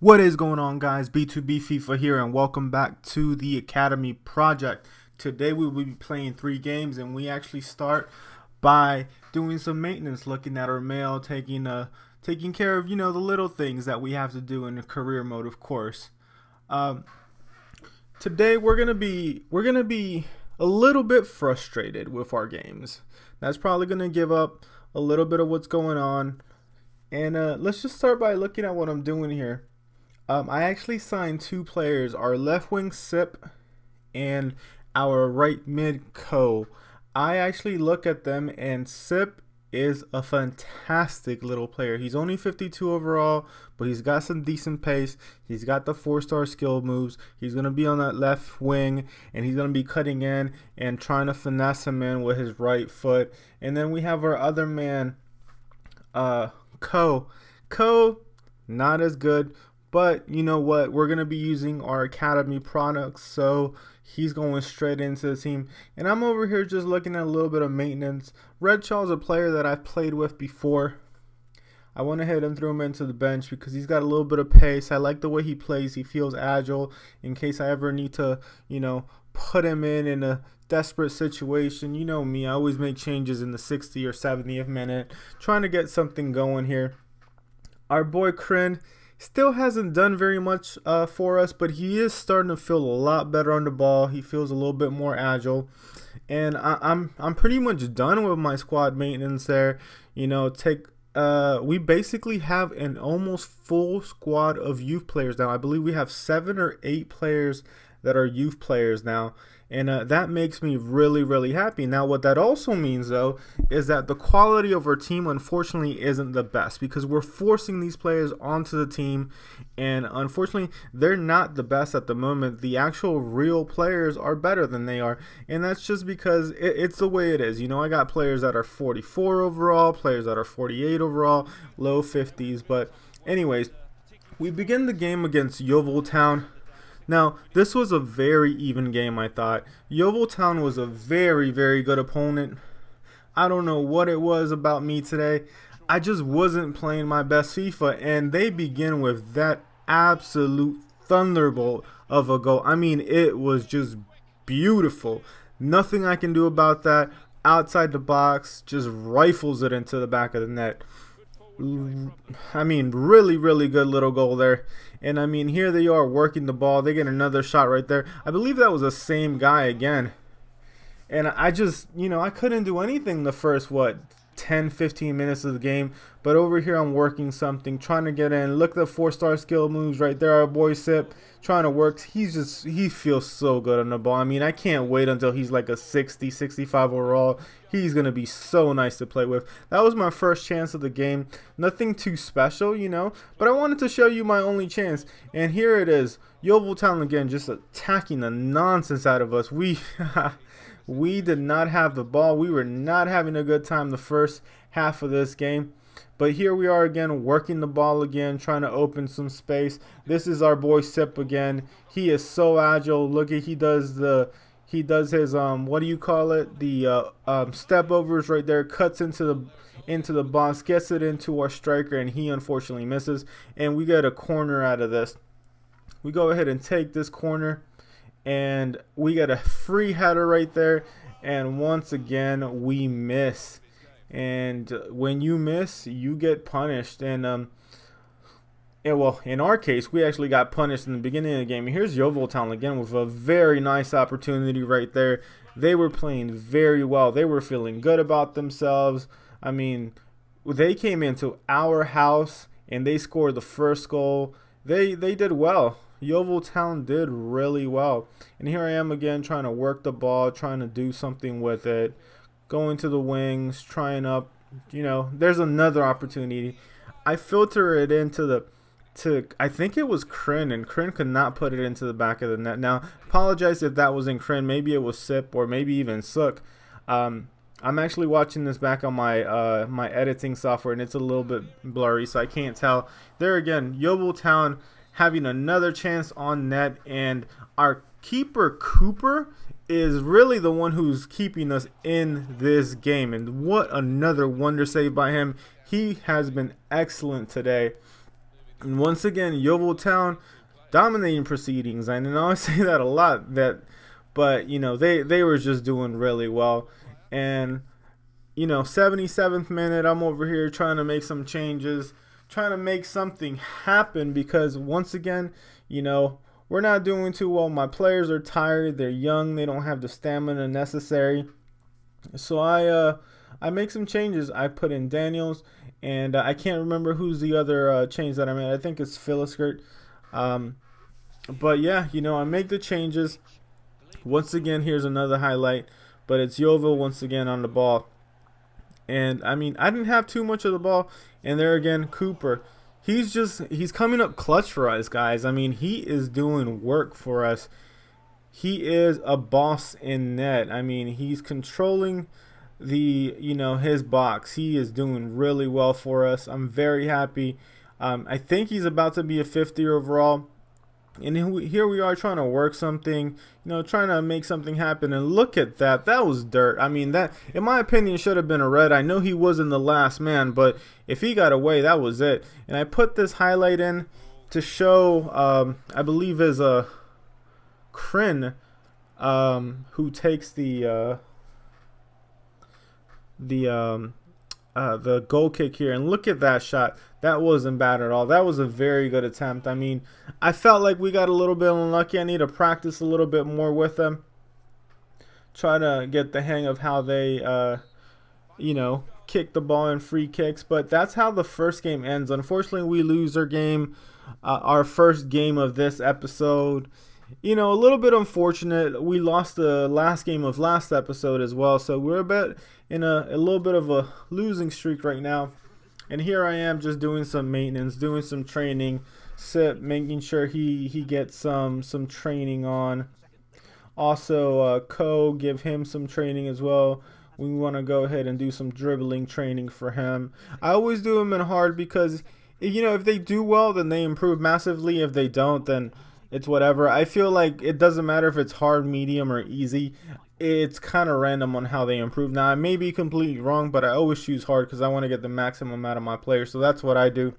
What is going on, guys? B2B FIFA here, and welcome back to the Academy project. Today we will be playing 3 games, and we actually start by doing some maintenance, looking at our mail, taking care of the little things that we have to do in the career mode, of course. Today we're gonna be a little bit frustrated with our games. That's probably gonna give up a little bit of what's going on, and let's just start by looking at what I'm doing here. I actually signed 2 players, our left wing Sip and our right mid Co. I actually look at them, and Sip is a fantastic little player. He's only 52 overall, but he's got some decent pace. He's got the 4-star skill moves. He's going to be on that left wing, and he's going to be cutting in and trying to finesse him in with his right foot. And then we have our other man, Co. Co, not as good. But you know what? We're going to be using our Academy products, so he's going straight into the team. And I'm over here just looking at a little bit of maintenance. Redshaw's a player that I've played with before. I went ahead and threw him into the bench because he's got a little bit of pace. I like the way he plays. He feels agile in case I ever need to, put him in a desperate situation. You know me, I always make changes in the 60th or 70th minute, trying to get something going here. Our boy Kryn still hasn't done very much for us, but he is starting to feel a lot better on the ball. He feels a little bit more agile, and I'm pretty much done with my squad maintenance there. We basically have an almost full squad of youth players now. I believe we have 7 or 8 players that are youth players now, and that makes me really, really happy. Now, what that also means, though, is that the quality of our team, unfortunately, isn't the best because we're forcing these players onto the team, and unfortunately, they're not the best at the moment. The actual real players are better than they are, and that's just because it's the way it is. I got players that are 44 overall, players that are 48 overall, low 50s, but anyways, we begin the game against Yeovil Town. Now, this was a very even game, I thought. Yeovil Town was a very, very good opponent. I don't know what it was about me today. I just wasn't playing my best FIFA, and they begin with that absolute thunderbolt of a goal. I mean, it was just beautiful. Nothing I can do about that. Outside the box, just rifles it into the back of the net. I mean, really, really good little goal there. And I mean, here they are working the ball. They get another shot right there. I believe that was the same guy again. And I just, I couldn't do anything the first, 10, 15 minutes of the game. But over here, I'm working something, trying to get in. Look at the 4-star skill moves right there. Our boy Sip trying to work. He feels so good on the ball. I mean, I can't wait until he's like a 60, 65 overall. He's going to be so nice to play with. That was my first chance of the game. Nothing too special, but I wanted to show you my only chance. And here it is. Yeovil Town again, just attacking the nonsense out of us. We did not have the ball. We were not having a good time the first half of this game. But here we are again, working the ball again, trying to open some space. This is our boy Sip again. He is so agile. Look at he does his what do you call it? The step overs right there. Cuts into the box, gets it into our striker, and he unfortunately misses. And we get a corner out of this. We go ahead and take this corner, and we get a free header right there. And once again, we miss. And when you miss, you get punished. And well, in our case, we actually got punished in the beginning of the game. Here's Yeovil Town again with a very nice opportunity right there. They were playing very well. They were feeling good about themselves. I mean, they came into our house and they scored the first goal. They did well. Yeovil Town did really well. And here I am again trying to work the ball, trying to do something with it. Going to the wings, trying up, there's another opportunity. I filter it into I think it was Kryn, and Kryn could not put it into the back of the net. Now, apologize if that wasn't Kryn. Maybe it was Sip or maybe even Sook. I'm actually watching this back on my my editing software, and it's a little bit blurry, so I can't tell. There again, Yeovil Town having another chance on net, and our keeper Cooper is really the one who's keeping us in this game. And what another wonder save by him. He has been excellent today. And once again, Yeovil Town dominating proceedings. I know I say that a lot, but they were just doing really well. And 77th minute, I'm over here trying to make some changes, trying to make something happen because once again, we're not doing too well. My players are tired. They're young. They don't have the stamina necessary. So I make some changes. I put in Daniels, and I can't remember who's the other change that I made. I think it's Philiskirt. But yeah, I make the changes. Once again, here's another highlight, but it's Yeovil once again on the ball. And I didn't have too much of the ball. And there again, Cooper. He's coming up clutch for us, guys. He is doing work for us. He is a boss in net. He's controlling his box. He is doing really well for us. I'm very happy. I think he's about to be a 50 overall. And here we are trying to work something, trying to make something happen. And look at that. That was dirt. That, in my opinion, should have been a red. I know he wasn't the last man, but if he got away, that was it. And I put this highlight in to show, I believe is a Kryn, who takes the goal kick here, and look at that shot. That wasn't bad at all. That was a very good attempt. I felt like we got a little bit unlucky. I need to practice a little bit more with them, try to get the hang of how they kick the ball in free kicks. But that's how the first game ends. Unfortunately, we lose our game, our first game of this episode. A little bit unfortunate. We lost the last game of last episode as well, so we're a bit in a little bit of a losing streak right now. And here I am just doing some maintenance, doing some training, making sure he gets some training on. Also, give him some training as well. We want to go ahead and do some dribbling training for him. I always do him in hard because, if they do well, then they improve massively. If they don't, then it's whatever. I feel like it doesn't matter if it's hard, medium, or easy. It's kind of random on how they improve. Now, I may be completely wrong, but I always choose hard because I want to get the maximum out of my players. So that's what I do.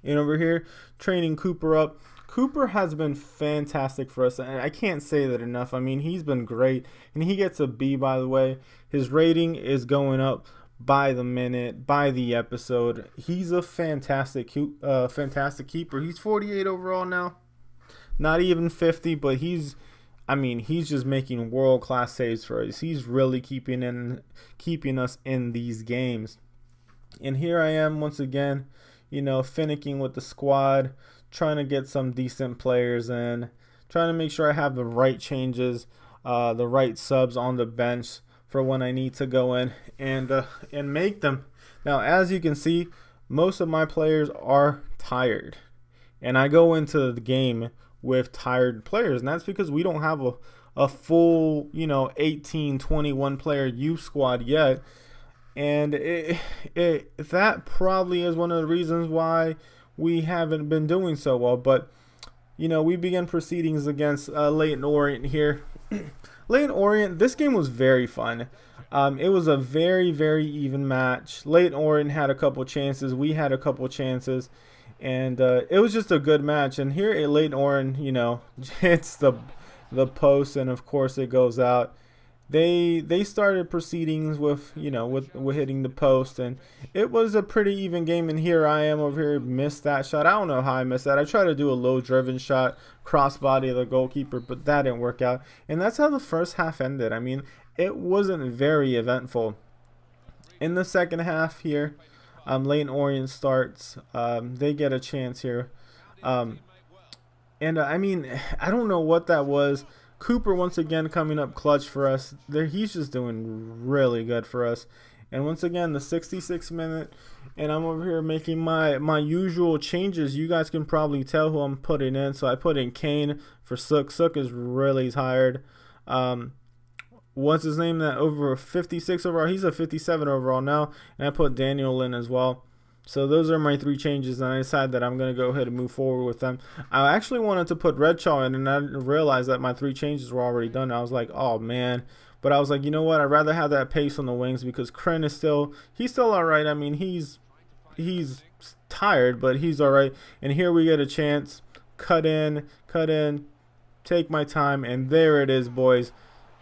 And over here, training Cooper up. Cooper has been fantastic for us. And I can't say that enough. He's been great. And he gets a B, by the way. His rating is going up by the minute, by the episode. He's a fantastic keeper. He's 48 overall now. Not even 50, but he's just making world-class saves for us. He's really keeping us in these games. And here I am once again, finicking with the squad, trying to get some decent players in, trying to make sure I have the right changes, the right subs on the bench for when I need to go in and make them. Now, as you can see, most of my players are tired, and I go into the game with tired players, and that's because we don't have a full 18, 21 player youth squad yet. And that probably is one of the reasons why we haven't been doing so well. But we begin proceedings against Leyton Orient here. Leyton Orient, this game was very fun. It was a very, very even match. Leyton Orient had a couple chances, we had a couple chances, and it was just a good match. And here at Leyton Orient, hits the post, and of course it goes out. They started proceedings with hitting the post, and it was a pretty even game. And here I am over here, missed that shot. I don't know how I missed that. I tried to do a low driven shot, crossbody of the goalkeeper, but that didn't work out. And that's how the first half ended. It wasn't very eventful. In the second half here, Leyton Orient starts. They get a chance here. I don't know what that was. Cooper once again coming up clutch for us. He's just doing really good for us. And once again, the 66th minute, and I'm over here making my usual changes. You guys can probably tell who I'm putting in. So I put in Kane for Sook. Sook is really tired. What's his name? That over 56 overall. He's a 57 overall now. And I put Daniel in as well. So those are my three changes, and I decided that I'm going to go ahead and move forward with them. I actually wanted to put Redshaw in, and I realized that my three changes were already done. I was like, oh, man. But I was like, you know what? I'd rather have that pace on the wings because Kryn is still all right. He's tired, but he's all right. And here we get a chance. Cut in, take my time, and there it is, boys.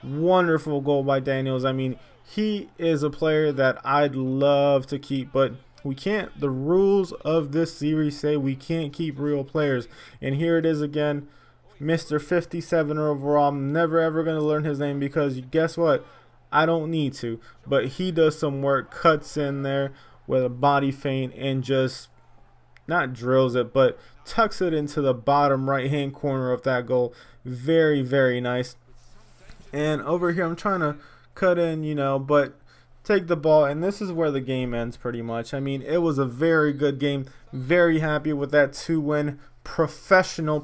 Wonderful goal by Daniels. I mean, he is a player that I'd love to keep, but we can't. The rules of this series say we can't keep real players. And here it is again, Mr. 57 overall. I'm never ever going to learn his name because guess what? I don't need to. But he does some work, cuts in there with a body feint and just not drills it, but tucks it into the bottom right-hand corner of that goal. Very, very nice. And over here, I'm trying to cut in, you know, but take the ball, and this is where the game ends pretty much. I mean, it was a very good game. Very happy with that 2-win professional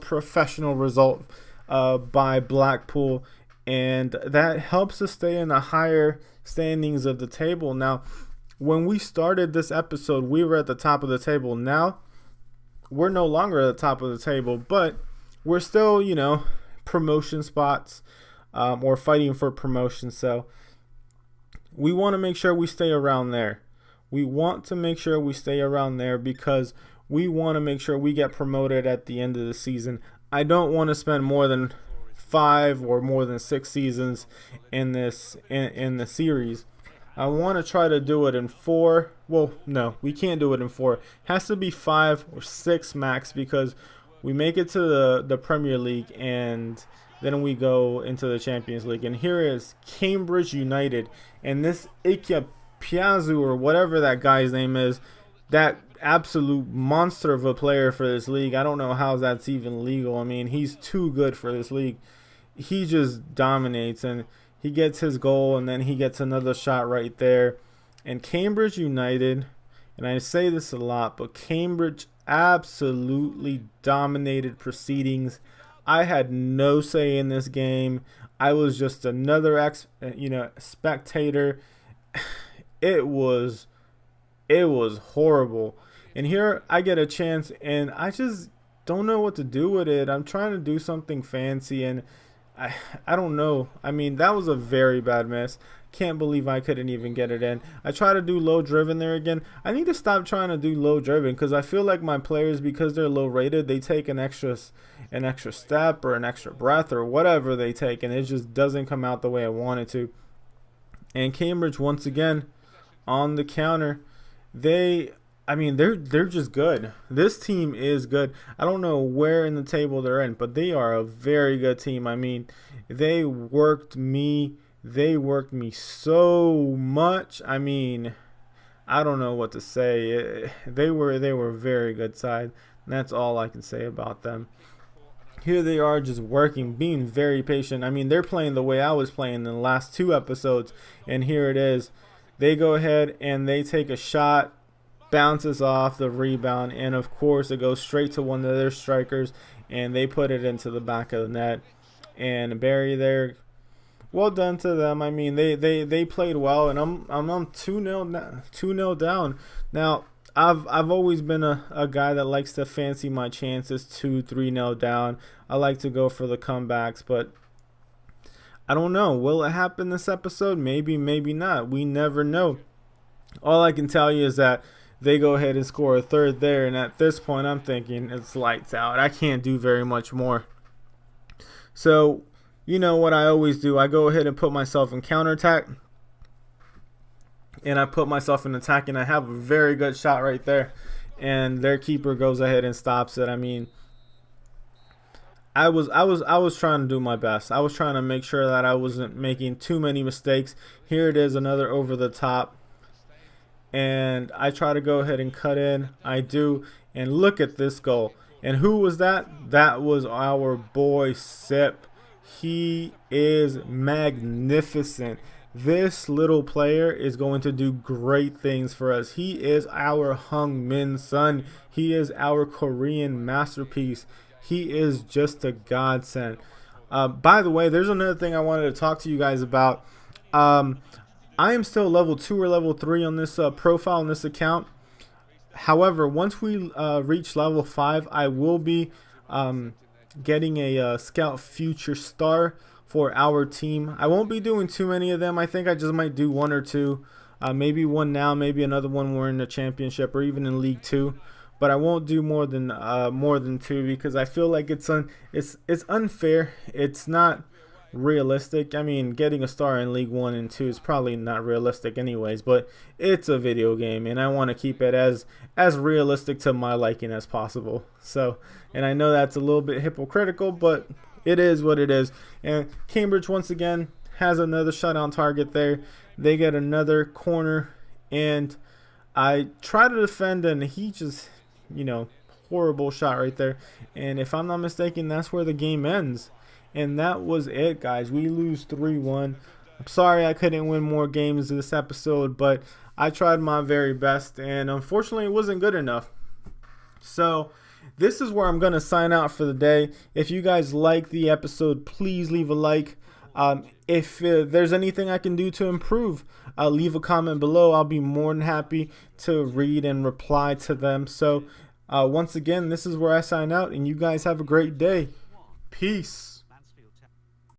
result by Blackpool, and that helps us stay in the higher standings of the table. Now, when we started this episode, we were at the top of the table. Now, we're no longer at the top of the table, but we're still, you know, promotion spots or fighting for promotion. So we want to make sure we stay around there. We want to make sure we stay around there because we want to make sure we get promoted at the end of the season. I don't want to spend more than 5 or more than 6 seasons in this in the series. I want to try to do it in 4. Well, no, we can't do it in 4. It has to be 5 or 6 max because we make it to the Premier League and then we go into the Champions League. And here is Cambridge United. And this Ike Piazzu or whatever that guy's name is, that absolute monster of a player for this league. I don't know how that's even legal. I mean, he's too good for this league. He just dominates and he gets his goal and then he gets another shot right there. And Cambridge United, and I say this a lot, but Cambridge absolutely dominated proceedings. I had no say in this game. I was just another spectator. It was horrible. And here I get a chance and I just don't know what to do with it. I'm trying to do something fancy and I don't know. I mean, that was a very bad miss. Can't believe I couldn't even get it in. I try to do low driven there again. I need to stop trying to do low driven because I feel like my players, because they're low rated, they take an extra step or an extra breath or whatever they take, and it just doesn't come out the way I want it to. And Cambridge once again on the counter. They're just good. This team is good. I don't know where in the table they're in, but they are a very good team. I mean, they worked me so much. I mean, I don't know what to say. They were a very good side. And that's all I can say about them. Here they are just working, being very patient. I mean, they're playing the way I was playing in the last 2 episodes. And here it is. They go ahead and they take a shot, bounces off the rebound, and of course it goes straight to one of their strikers, and they put it into the back of the net. And Barry there, well done to them. I mean, they played well, and I'm 2-0 down. Now, I've always been a guy that likes to fancy my chances 2-3-0 down. I like to go for the comebacks, but I don't know. Will it happen this episode? Maybe, maybe not. We never know. All I can tell you is that they go ahead and score a third there, and at this point I'm thinking it's lights out. I can't do very much more. So, you know what I always do. I go ahead and put myself in counterattack, and I put myself in attack, and I have a very good shot right there, and their keeper goes ahead and stops it. I mean, I was trying to do my best. I was trying to make sure that I wasn't making too many mistakes. Here it is, another over the top. And I try to go ahead and cut in. I do. And look at this goal. And who was that? That was our boy Sip. He is magnificent. This little player is going to do great things for us. He is our Hung Min son. He is our Korean masterpiece. He is just a godsend. By the way, there's another thing I wanted to talk to you guys about. I am still level 2 or level 3 on this profile on this account. However, once we reach level 5, I will be getting a Scout Future Star for our team. I won't be doing too many of them. I think I just might do 1 or 2 Maybe one now, maybe another one we're in the championship or even in League Two. But I won't do more than two because I feel like it's unfair. It's not realistic. I mean, getting a star in League 1 and 2 is probably not realistic anyways, but it's a video game and I want to keep it as realistic to my liking as possible. So, and I know that's a little bit hypocritical, but it is what it is. And Cambridge once again has another shot on target there. They get another corner and I try to defend and he just, horrible shot right there. And if I'm not mistaken, that's where the game ends. And that was it, guys. We lose 3-1. I'm sorry I couldn't win more games this episode, but I tried my very best, and unfortunately it wasn't good enough. So this is where I'm going to sign out for the day. If you guys like the episode, please leave a like. If there's anything I can do to improve, leave a comment below. I'll be more than happy to read and reply to them. So once again, this is where I sign out, and you guys have a great day. Peace.